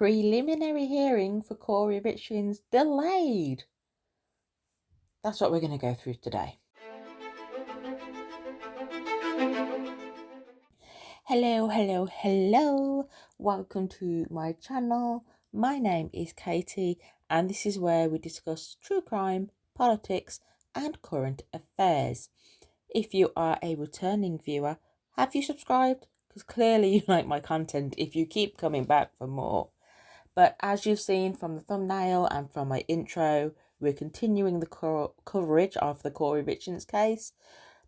Preliminary hearing for Kouri Richins delayed. That's what we're going to go through today. Hello. Welcome to my channel. My name is Katie, and this is where we discuss true crime, politics, and current affairs. If you are a returning viewer, have you subscribed? Because clearly you like my content if you keep coming back for more. But as you've seen from the thumbnail and from my intro, we're continuing the coverage of the Kouri Richins case.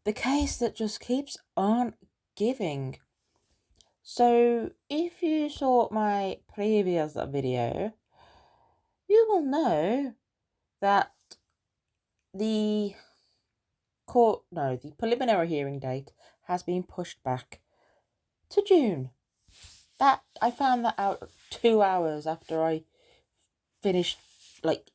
The case that just keeps on giving. So if you saw my previous video, you will know that the preliminary hearing date has been pushed back to June. That I found that out 2 hours after I finished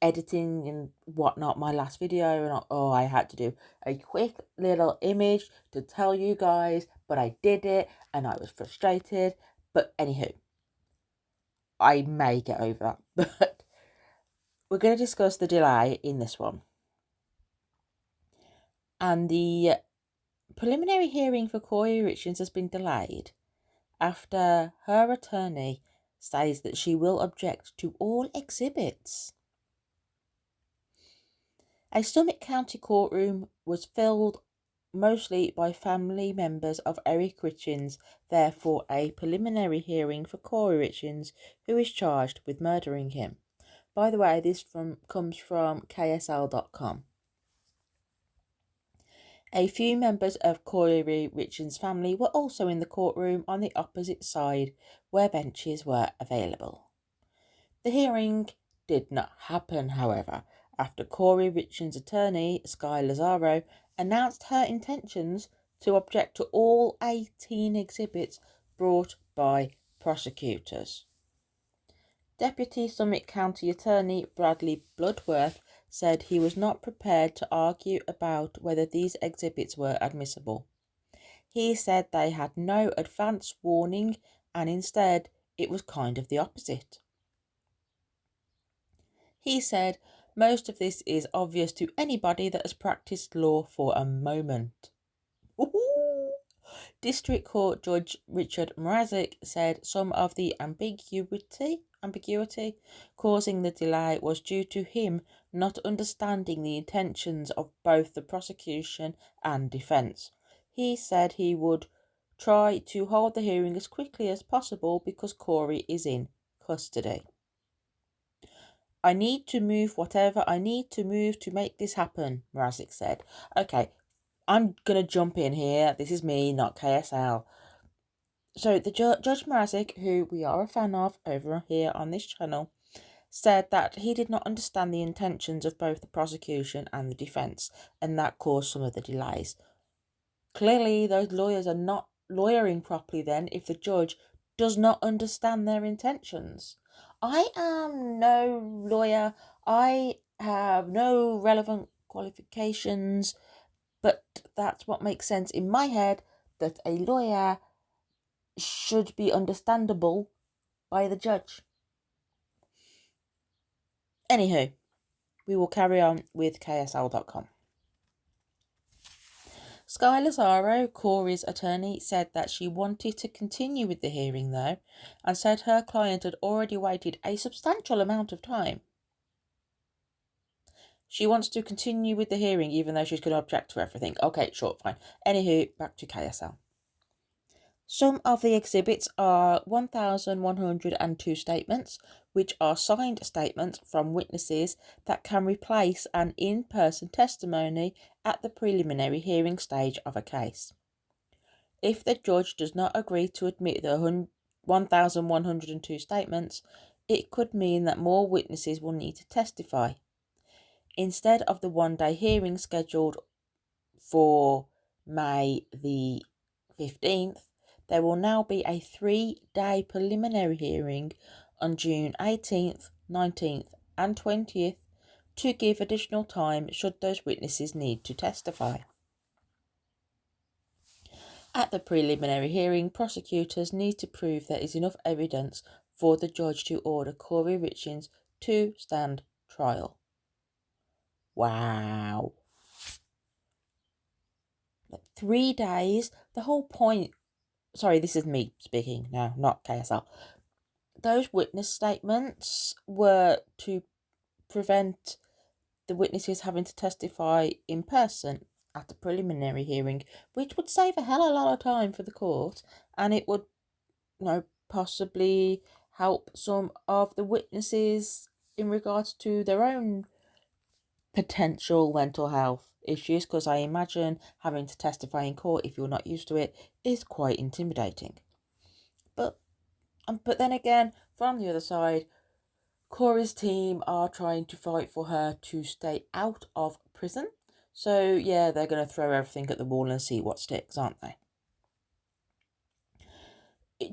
editing and whatnot my last video, and I had to do a quick little image to tell you guys, but I did it and I was frustrated. But anywho, I may get over that. But we're going to discuss the delay in this one. And the preliminary hearing for Kouri Richins has been delayed after her attorney says that she will object to all exhibits. A Summit County courtroom was filled mostly by family members of Eric Richins, therefore a preliminary hearing for Kouri Richins, who is charged with murdering him. By the way, this comes from KSL.com. A few members of Kouri Richins' family were also in the courtroom on the opposite side, where benches were available. The hearing did not happen, however, after Kouri Richins' attorney, Sky Lazaro, announced her intentions to object to all 18 exhibits brought by prosecutors. Deputy Summit County Attorney Bradley Bloodworth said he was not prepared to argue about whether these exhibits were admissible. He said they had no advance warning, and instead it was kind of the opposite. He said, "Most of this is obvious to anybody that has practiced law for a moment." Ooh. District Court Judge Richard Mrazek said some of the ambiguity causing the delay was due to him not understanding the intentions of both the prosecution and defence. He said he would try to hold the hearing as quickly as possible because Kouri is in custody. "I need to move whatever I need to move to make this happen," Mrazek said. Okay, I'm going to jump in here. This is me, not KSL. So the Judge Mrazek, who we are a fan of over here on this channel, said that he did not understand the intentions of both the prosecution and the defence, and that caused some of the delays. Clearly, those lawyers are not lawyering properly then if the judge does not understand their intentions. I am no lawyer. I have no relevant qualifications, but that's what makes sense in my head, that a lawyer should be understandable by the judge. Anywho, we will carry on with KSL.com. Sky Lazaro, Kouri's attorney, said that she wanted to continue with the hearing though, and said her client had already waited a substantial amount of time. She wants to continue with the hearing even though she's going to object to everything. Okay, sure, fine. Anywho, back to KSL. Some of the exhibits are 1,102 statements, which are signed statements from witnesses that can replace an in-person testimony at the preliminary hearing stage of a case. If the judge does not agree to admit the 1,102 statements, it could mean that more witnesses will need to testify. Instead of the one-day hearing scheduled for May the 15th, there will now be a 3-day preliminary hearing on June 18th, 19th and 20th to give additional time should those witnesses need to testify. At the preliminary hearing, prosecutors need to prove there is enough evidence for the judge to order Kouri Richins to stand trial. Wow. 3 days. The whole point. Sorry, this is me speaking now, not KSL. Those witness statements were to prevent the witnesses having to testify in person at a preliminary hearing, which would save a hell of a lot of time for the court, and it would, possibly help some of the witnesses in regards to their own potential mental health issues, because I imagine having to testify in court, if you're not used to it, is quite intimidating. But then again, from the other side, Kouri's team are trying to fight for her to stay out of prison. So yeah, they're going to throw everything at the wall and see what sticks, aren't they?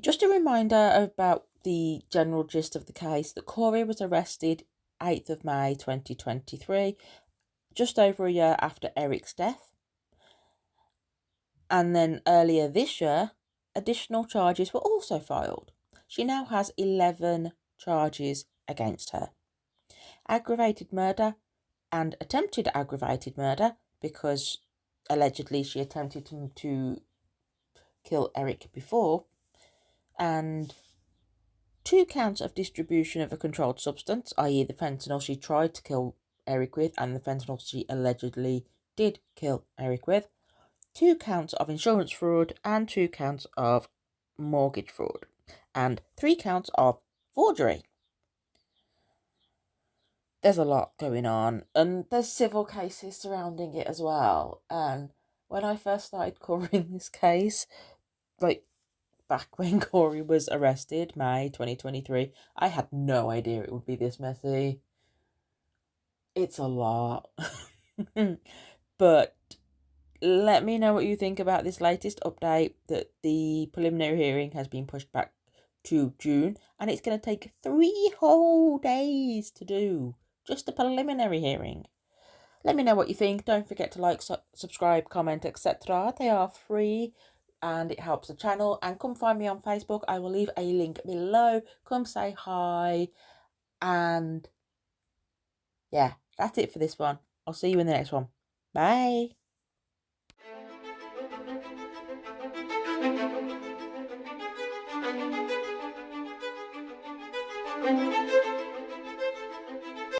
Just a reminder about the general gist of the case, that Kouri was arrested 8th of May 2023, just over a year after Eric's death. And then earlier this year, additional charges were also filed. She now has 11 charges against her. Aggravated murder and attempted aggravated murder, because allegedly she attempted to kill Eric before, and 2 counts of distribution of a controlled substance, i.e. the fentanyl she tried to kill Eric with and the fentanyl she allegedly did kill Eric with, 2 counts of insurance fraud and 2 counts of mortgage fraud, and 3 counts of forgery. There's a lot going on, and there's civil cases surrounding it as well. And when I first started covering this case, back when Kouri was arrested, May 2023, I had no idea it would be this messy. It's a lot. But let me know what you think about this latest update, that the preliminary hearing has been pushed back to June, and it's going to take 3 whole days to do. Just a preliminary hearing. Let me know what you think. Don't forget to like, subscribe, comment, etc. They are free and it helps the channel. And come find me on Facebook. I will leave a link below. Come say hi. And yeah, that's it for this one. I'll see you in the next one. Bye.